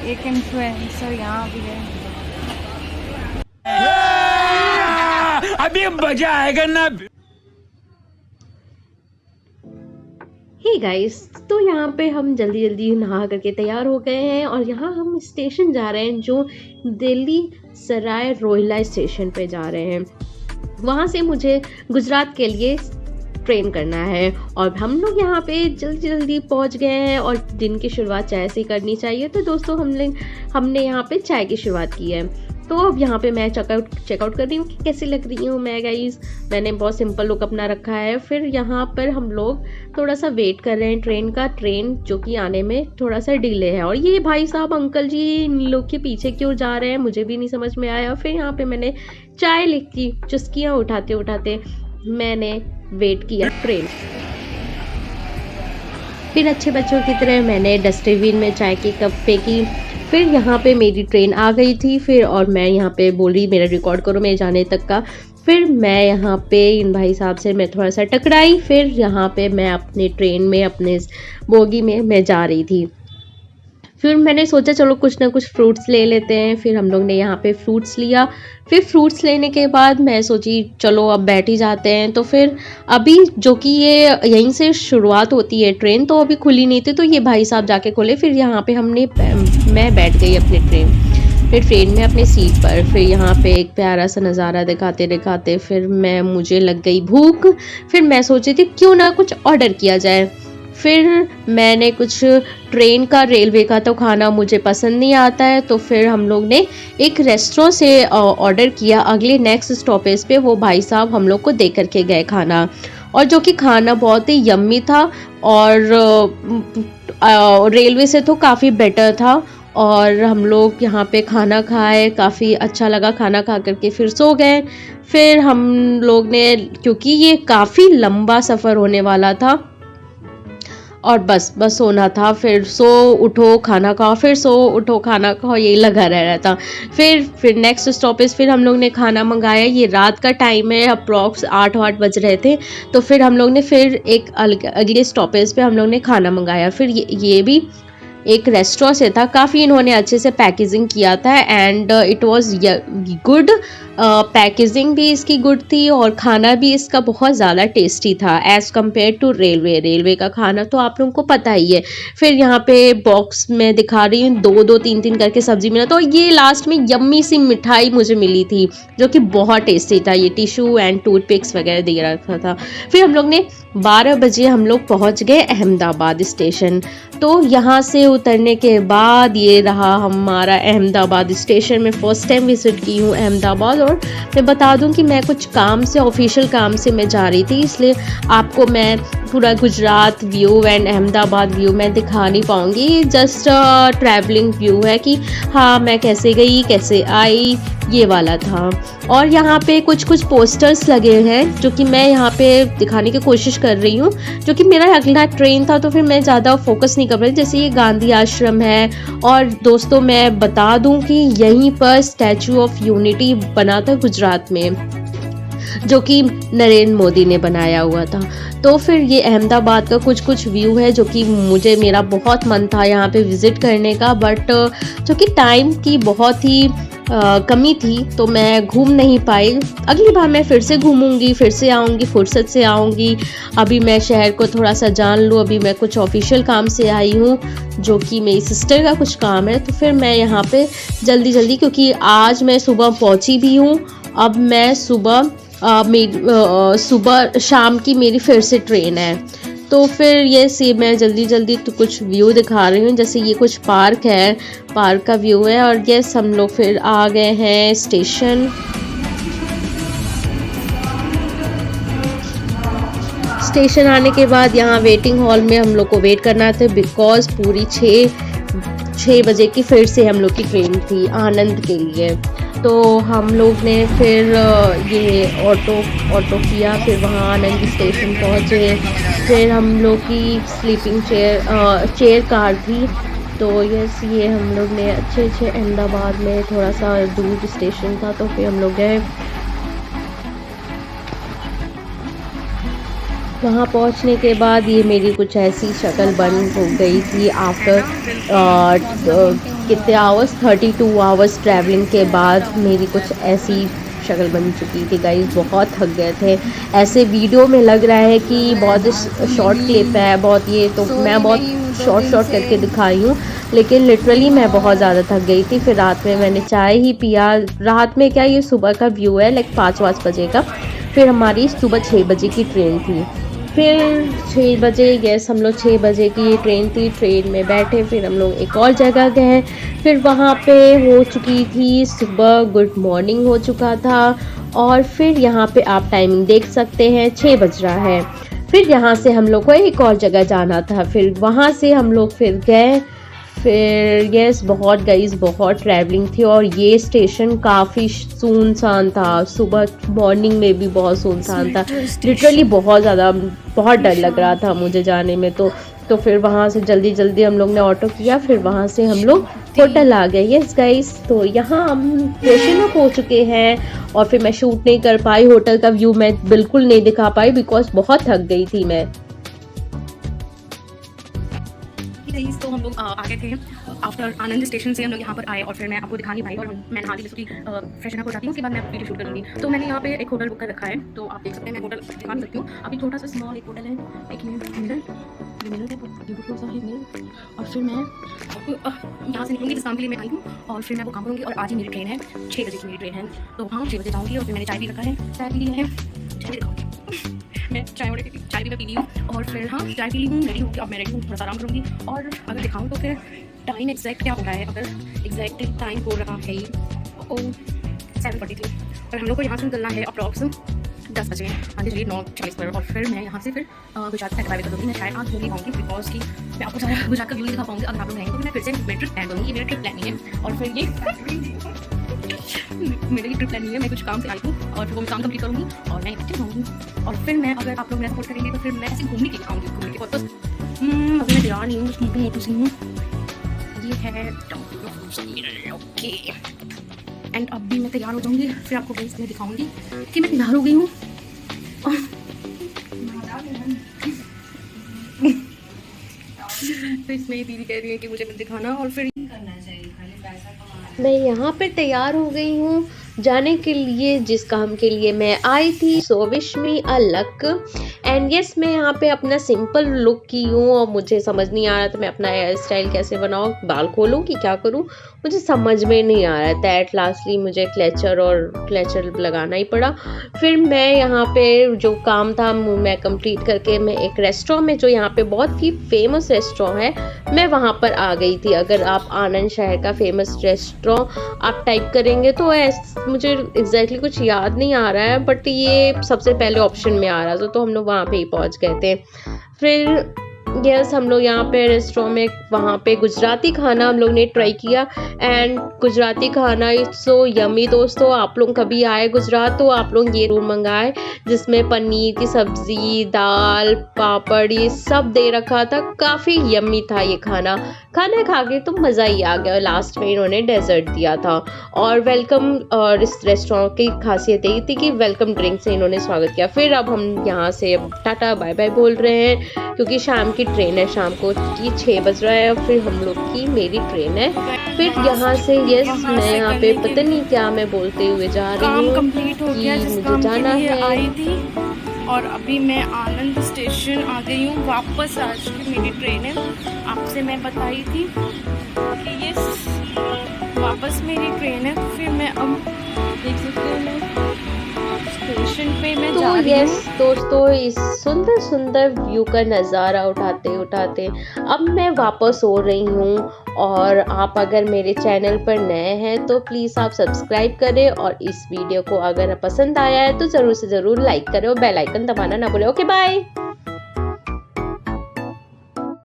एक इन्फ्लुएंसर यहाँ भी है। अभी मजा आएगा ना। हे गाइस, तो यहाँ पे हम जल्दी जल्दी नहा करके तैयार हो गए हैं और यहाँ हम स्टेशन जा रहे हैं जो दिल्ली सराय रोहिल्ला स्टेशन पे जा रहे हैं। वहाँ से मुझे गुजरात के लिए ट्रेन करना है और हम लोग यहाँ पे जल्दी जल्दी पहुँच गए हैं और दिन की शुरुआत चाय से करनी चाहिए। तो दोस्तों हमने यहाँ पे चाय की शुरुआत की है। तो अब यहाँ पे मैं चेकआउट कर रही हूँ कि कैसी लग रही हूँ मैं गाइस। मैंने बहुत सिंपल लुक अपना रखा है। फिर यहाँ पर हम लोग थोड़ा सा वेट कर रहे हैं ट्रेन जो कि आने में थोड़ा सा डिले है। और ये भाई साहब अंकल जी इन लोग के पीछे क्यों जा रहे हैं मुझे भी नहीं समझ में आया। फिर यहाँ पे मैंने चाय लिखी, चुस्कियाँ उठाते उठाते मैंने वेट किया ट्रेन। फिर अच्छे बच्चों की तरह मैंने डस्टबिन में चाय की कप फेंकी। फिर यहाँ पे मेरी ट्रेन आ गई थी। फिर और मैं यहाँ पे बोली मेरा रिकॉर्ड करो मेरे जाने तक का। फिर मैं यहाँ पे इन भाई साहब से मैं थोड़ा सा टकराई। फिर यहाँ पे मैं अपने ट्रेन में अपने बोगी में मैं जा रही थी। फिर मैंने सोचा चलो कुछ ना कुछ फ्रूट्स ले लेते हैं। फिर हम लोग ने यहाँ पे फ्रूट्स लिया। फिर फ्रूट्स लेने के बाद मैं सोची चलो अब बैठ ही जाते हैं। तो फिर अभी जो कि ये यहीं से शुरुआत होती है ट्रेन, तो अभी खुली नहीं थी तो ये भाई साहब जाके खोले। फिर यहाँ पे मैं बैठ गई अपनी फिर ट्रेन में अपनी सीट पर। फिर यहाँ पे एक प्यारा सा नज़ारा दिखाते दिखाते फिर मुझे लग गई भूख। फिर मैं सोची थी क्यों ना कुछ ऑर्डर किया जाए। फिर मैंने कुछ ट्रेन का रेलवे का तो खाना मुझे पसंद नहीं आता है, तो फिर हम लोग ने एक रेस्टोरेंट से ऑर्डर किया। अगले नेक्स्ट स्टॉपेज पे वो भाई साहब हम लोग को दे करके गए खाना, और जो कि खाना बहुत ही यम्मी था और रेलवे से तो काफ़ी बेटर था। और हम लोग यहाँ पे खाना खाए, काफ़ी अच्छा लगा खाना खा करके फिर सो गए। फिर हम लोग ने, क्योंकि ये काफ़ी लंबा सफ़र होने वाला था और बस सोना था। फिर सो उठो खाना खाओ, फिर सो उठो खाना खाओ, यही लगा रह रहा था। फिर नेक्स्ट स्टॉपेज फिर हम लोग ने खाना मंगाया। ये रात का टाइम है, अप्रॉक्स 8 बज रहे थे। तो फिर हम लोग ने फिर एक अगले स्टॉपेज पे हम लोग ने खाना मंगाया। फिर ये भी एक रेस्टोरेंट से था, काफ़ी इन्होंने अच्छे से पैकेजिंग किया था and it was good. Packaging भी इसकी गुड थी और खाना भी इसका बहुत ज़्यादा टेस्टी था एज़ कम्पेयर टू रेलवे का खाना तो आप लोगों को पता ही है। फिर यहाँ पे बॉक्स में दिखा रही हूँ 2-2 3-3 करके सब्जी मिला। तो ये लास्ट में यम्मी सी मिठाई मुझे मिली थी जो कि बहुत टेस्टी था। ये टिश्यू एंड टूथपिक्स वगैरह दे रखा था। फिर हम लोग ने 12 बजे हम लोग पहुँच गए अहमदाबाद स्टेशन। तो यहाँ से उतरने के बाद ये रहा हमारा अहमदाबाद स्टेशन। में फ़र्स्ट टाइम विज़िट की हूँ अहमदाबाद, और मैं बता दूँ कि मैं कुछ काम से, ऑफिशियल काम से मैं जा रही थी, इसलिए आपको मैं पूरा Gujarat view and Ahmedabad view मैं दिखा नहीं पाऊँगी। जस्ट ट्रैवलिंग व्यू है कि हाँ मैं कैसे गई कैसे आई, ये वाला था। और यहाँ पे कुछ पोस्टर्स लगे हैं जो कि मैं यहाँ पे दिखाने की कोशिश कर रही हूँ, जो कि मेरा अगला ट्रेन था तो फिर मैं ज़्यादा फोकस नहीं कर रही। जैसे ये गांधी आश्रम है, और दोस्तों मैं बता दूँ कि यहीं पर स्टैचू ऑफ यूनिटी बना था गुजरात में, जो कि नरेंद्र मोदी ने बनाया हुआ था। तो फिर ये अहमदाबाद का कुछ व्यू है जो कि मेरा बहुत मन था यहाँ पे विज़िट करने का, बट जो कि टाइम की बहुत ही कमी थी तो मैं घूम नहीं पाई। अगली बार मैं फिर से घूमूंगी, फिर से आऊँगी, फुर्सत से आऊँगी। अभी मैं शहर को थोड़ा सा जान लूँ। अभी मैं कुछ ऑफिशियल काम से आई हूँ जो कि मेरी सिस्टर का कुछ काम है, तो फिर मैं यहाँ पे जल्दी क्योंकि आज मैं सुबह पहुँची भी हूँ। अब मैं सुबह शाम की मेरी फिर से ट्रेन है। तो फिर ये मैं जल्दी तो कुछ व्यू दिखा रही हूँ। जैसे ये कुछ पार्क है, पार्क का व्यू है। और यस हम लोग फिर आ गए हैं स्टेशन आने के बाद यहाँ वेटिंग हॉल में हम लोग को वेट करना था, बिकॉज पूरी 6 बजे की फिर से हम लोग की ट्रेन थी आनंद के लिए। तो हम लोग ने फिर ये ऑटो किया, फिर वहाँ आनंद स्टेशन पहुँचे। फिर हम लोग की स्लीपिंग चेयर कार थी। तो यस ये हम लोग ने अच्छे अहमदाबाद में थोड़ा सा दूर स्टेशन था तो फिर हम लोग गए। वहाँ पहुँचने के बाद ये मेरी कुछ ऐसी शक्ल बन हो गई थी आफ्टर कितने आवर्स 32 आवर्स ट्रैवलिंग के बाद मेरी कुछ ऐसी शक्ल बन चुकी थी गाइस। बहुत थक गए थे। ऐसे वीडियो में लग रहा है कि बहुत शॉर्ट क्लिप है, बहुत ये तो मैं बहुत शॉर्ट करके दिखाई हूँ, लेकिन लिटरली मैं बहुत ज़्यादा थक गई थी। फिर रात में मैंने चाय ही पिया। रात में क्या, ये सुबह का व्यू है, लाइक 5 बजे का। फिर हमारी सुबह 6 बजे की ट्रेन थी। फिर 6 बजे हम लोग 6 बजे की ये ट्रेन थी। ट्रेन में बैठे फिर हम लोग एक और जगह गए। फिर वहाँ पे हो चुकी थी सुबह, गुड मॉर्निंग हो चुका था। और फिर यहाँ पे आप टाइमिंग देख सकते हैं, 6 बज रहा है। फिर यहाँ से हम लोग को एक और जगह जाना था। फिर वहाँ से हम लोग फिर गए। फिर यस, बहुत गाइस, बहुत ट्रैवलिंग थी और ये स्टेशन काफ़ी सुनसान था। सुबह मॉर्निंग में भी बहुत सुनसान था, लिटरली बहुत ज़्यादा, बहुत डर लग रहा था मुझे जाने में। तो फिर वहाँ से जल्दी हम लोग ने ऑटो किया। फिर वहाँ से हम लोग होटल आ गए। यस गाइस, तो यहाँ हम फ्रेशन अप हो चुके हैं और फिर मैं शूट नहीं कर पाई। होटल का व्यू मैं बिल्कुल नहीं दिखा पाई बिकॉज बहुत थक गई थी मैं। तो हम लोग आ गए थे आफ्टर आनंद स्टेशन से। हम लोग यहाँ पर आए और फिर मैं आपको दिखा नहीं पाई और मैं नहा ली, जैसे कि फ्रेशन अप हो जाती हूँ, उसके बाद मैं वीडियो शूट करूँगी। तो मैंने यहाँ पे एक होटल बुक कर रखा है, तो आप देख सकते हैं। मैं होटल दिखा नहीं सकती हूँ अभी, छोटा सा स्मॉल एक होटल है, एक मिरर है, ब्यूटीफुल सा है मिरर। और फिर मैं यहाँ से निकलूँगी, जिस काम के लिए मैं आई हूँ, और फिर मैं वो काम करूँगी। और आज ही मेरी ट्रेन है, 6 बजे की मेरी ट्रेन है, तो हाँ 6 बजे जाऊँगी। और फिर मैंने चाय भी रखा है, चाय पी ली है, चाय भी दिखाऊँगी। मैं चाय भी पी ली हूँ और फिर हाँ चाय पी ली हूँ, रेडी होगी। अब मैं रेडी हूँ, थोड़ा सा आराम करूँगी। और अगर दिखाऊँ तो फिर टाइम एग्जैक्ट क्या हो रहा है, अगर एग्जैक्ट टाइम हो रहा है 7:43 और हम लोग को यहाँ से निकलना है अप्रॉक्स 10 बजे, हाँ जी 9:40 पर। और फिर मैं यहाँ से फिर गुजरात से ड्राइव कर दूँगी। मैं शायद आज नहीं पाऊँगी बिकॉज की मैं आपको सारा गुजरात का व्यू नहीं दिखा पाऊँगी। अगर आप लोग रहेंगे तो मैं फिर से मेरी ट्रिप प्लान करूँगी। मेरा ट्रिप प्लानिंग है और फिर ये मेरी ट्रिप प्लानिंग है। मैं कुछ काम से आई हूँ और फिर वो काम कंप्लीट करूँगी और मैं अच्छे जाऊँगी। और फिर मैं, अगर आप लोग मेरा सपोर्ट करेंगे तो फिर मैं ऐसे घूमने के लिए आऊँगी, घूमने के पर्पस। अभी मैं तैयार नहीं हूँ, बस मोटू सी हूँ। ये है ओके, एंड अब भी मैं तैयार हो जाऊँगी। फिर आपको मैं दिखाऊँगी कि मैं तैयार हो गई हूँ। तो इसमें दीदी कह रही है कि मुझे दिखाना और फिर मैं यहाँ पे तैयार हो गई हूँ जाने के लिए जिस काम के लिए मैं आई थी। So wish me a luck. And yes, मैं यहाँ पे अपना सिंपल लुक की हूँ और मुझे समझ नहीं आ रहा था मैं अपना हेयर स्टाइल कैसे बनाऊँ, बाल खोलूँ कि क्या करूँ, मुझे समझ में नहीं आ रहा था। एट लास्टली मुझे क्लेचर लगाना ही पड़ा। फिर मैं यहाँ पे जो काम था मैं कंप्लीट करके मैं एक रेस्टोरेंट में, जो यहाँ पे बहुत ही फेमस रेस्टोरेंट है, मैं वहाँ पर आ गई थी। अगर आप आनंद शहर का फेमस रेस्टोरेंट आप टाइप करेंगे तो मुझे एग्जैक्टली कुछ याद नहीं आ रहा है, बट ये सबसे पहले ऑप्शन में आ रहा था, तो हम लोग वहाँ पे ही पहुँच गए थे। फिर यस, हम लोग यहाँ पे रेस्टोरेंट में वहाँ पे गुजराती खाना हम लोग ने ट्राई किया। एंड गुजराती खाना इट्स सो यमी। दोस्तों, आप लोग कभी आए गुजरात तो आप लोग ये रूम मंगाए, जिसमें पनीर की सब्जी, दाल, पापड़, ये सब दे रखा था। काफ़ी यमी था ये खाना खा के तो मज़ा ही आ गया। लास्ट में इन्होंने डेजर्ट दिया था और वेलकम, और इस रेस्टोरेंट की खासियत यही थी कि वेलकम ड्रिंक से इन्होंने स्वागत किया। फिर अब हम यहाँ से टाटा बाय बाय बोल रहे हैं क्योंकि शाम की ट्रेन है, शाम को 6 बज रहा है और फिर हम लोग की मेरी ट्रेन है। फिर यहाँ से यस, मैं यहाँ पे पता नहीं क्या मैं बोलते हुए जा रही हूँ कंप्लीट हो गया, जिस मुझे काम जाना के लिए है। आई थी और अभी मैं आनंद स्टेशन आ गई हूँ वापस। आज की मेरी ट्रेन है, आपसे मैं बताई थी कि ये वापस मेरी ट्रेन है। तो फिर मैं अब देख सकते हो मैं स्टेशन पे मैं तो जा रही यस हूँ। दोस्तों, इस सुंदर सुंदर व्यू का नज़ारा उठाते उठाते अब मैं वापस हो रही हूँ। और आप अगर मेरे चैनल पर नए हैं तो प्लीज़ आप सब्सक्राइब करें और इस वीडियो को अगर पसंद आया है तो ज़रूर से ज़रूर लाइक करें और बेल आइकन दबाना ना भूलें। Okay bye.